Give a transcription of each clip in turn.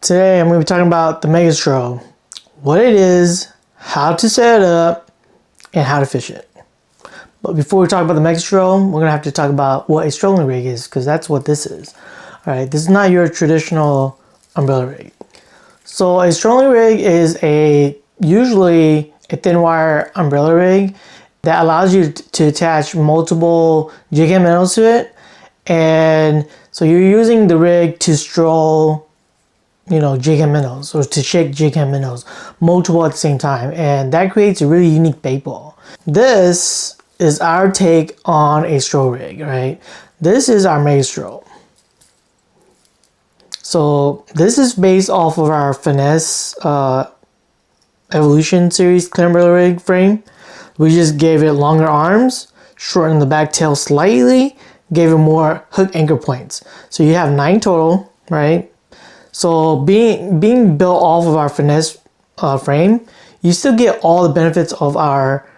Today I'm going to be talking about the Mega Strol, what it is, how to set it up, and how to fish it. But before we talk about the Mega Strol, we're going to have to talk about what a strolling rig is, because that's what this is. Alright, this is not your traditional umbrella rig. So a strolling rig is usually a thin wire umbrella rig that allows you to attach multiple jig head minnows to it. And so you're using the rig to stroll, jig head minnows, or to shake jig head minnows, multiple at the same time, and that creates a really unique bait ball. This is our take on a stroll rig, right? This is our Mega Strol. So this is based off of our Finesse Evolution series clear umbrella rig frame. We just gave it longer arms, shortened the back tail slightly, gave it more hook anchor points. So you have 9 total, right? So being built off of our Finesse frame, you still get all the benefits of our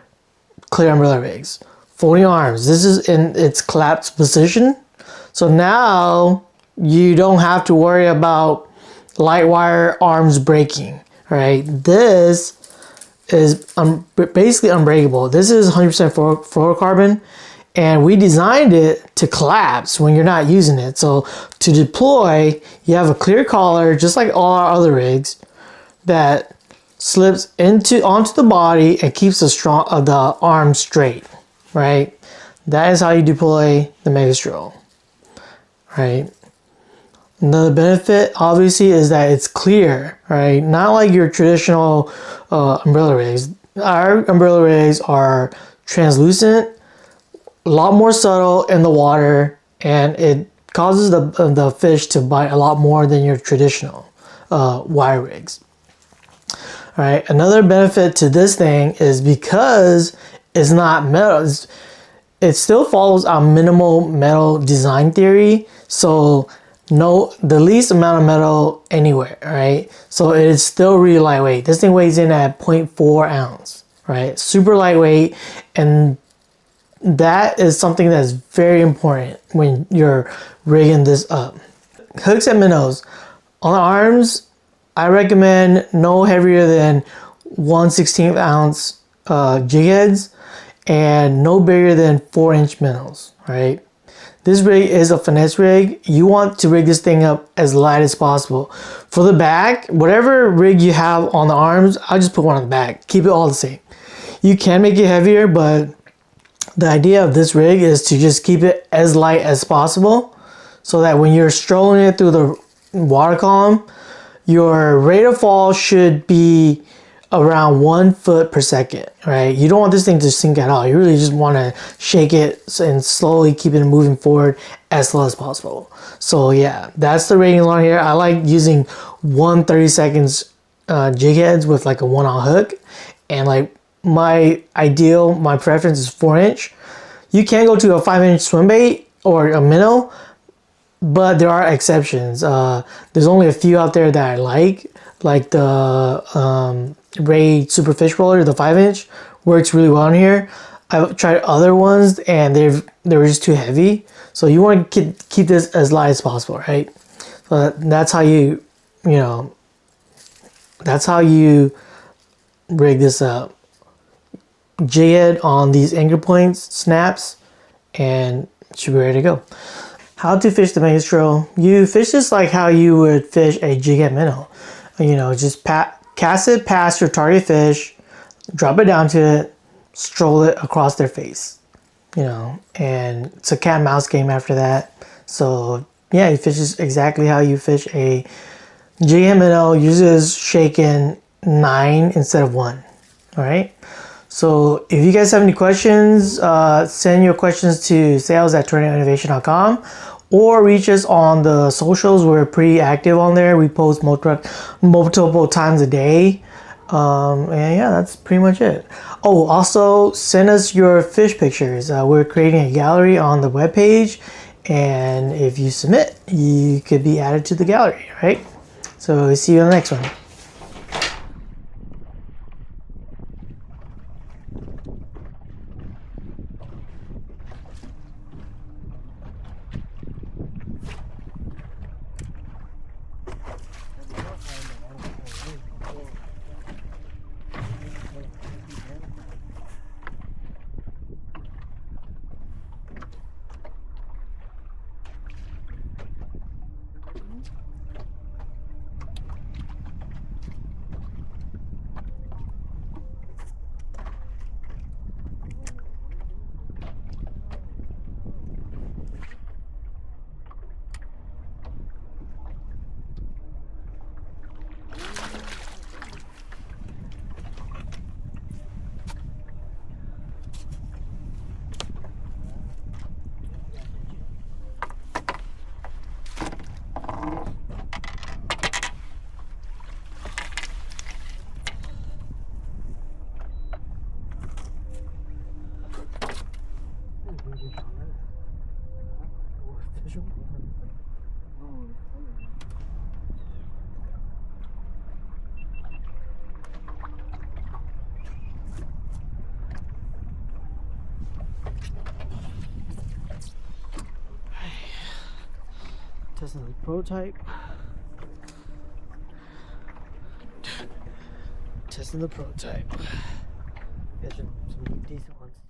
clear umbrella rigs. Folding arms, this is in its collapsed position. So now you don't have to worry about light wire arms breaking, right? This is basically unbreakable. This is 100% fluorocarbon, and we designed it to collapse when you're not using it. So to deploy, you have a clear collar, just like all our other rigs, that slips onto the body and keeps the arm straight, right? That is how you deploy the Mega Strol, right? Another benefit, obviously, is that it's clear, right? Not like your traditional umbrella rigs. Our umbrella rigs are translucent, a lot more subtle in the water, and it causes the fish to bite a lot more than your traditional wire rigs. All right, another benefit to this thing is because it's not metal, it still follows our minimal metal design theory. So the least amount of metal anywhere, right? So it is still really lightweight. This thing weighs in at 0.4 ounce, right? Super lightweight, and that is something that's very important when you're rigging this up. Hooks and minnows. On the arms, I recommend no heavier than 1/16 ounce jig heads and no bigger than 4-inch minnows, right? This rig is a finesse rig. You want to rig this thing up as light as possible. For the back, whatever rig you have on the arms, I'll just put one on the back. Keep it all the same. You can make it heavier, but the idea of this rig is to just keep it as light as possible so that when you're strolling it through the water column, your rate of fall should be around 1 foot per second, right? You don't want this thing to sink at all. You really just want to shake it and slowly keep it moving forward as slow as possible. So yeah, that's the rating along here. I like using 1/30 seconds jig heads with like a 1-aught hook, and like my preference is 4-inch. You can go to a 5-inch swim bait or a minnow, but there are exceptions. There's only a few out there that I like the Ray Super Fish Roller, the 5-inch, works really well in here. I've tried other ones and they were just too heavy. So you want to keep this as light as possible, right? So that's how that's how you rig this up. Jig head on these anchor points, snaps, and it should be ready to go. How to fish the Mega Strol. You fish this like how you would fish a jig head minnow. Just cast it past your target fish, drop it down to it, stroll it across their face. And it's a cat and mouse game after that. So yeah, you fish this exactly how you fish a jig head minnow. Uses shaken 9 instead of 1. All right. So if you guys have any questions, send your questions to sales@tornadoinnovation.com or reach us on the socials. We're pretty active on there. We post multiple times a day. And yeah, that's pretty much it. Oh, also send us your fish pictures. We're creating a gallery on the webpage, and if you submit, you could be added to the gallery, right? So see you on the next one. Testing the prototype. Testing the prototype. Got some decent ones.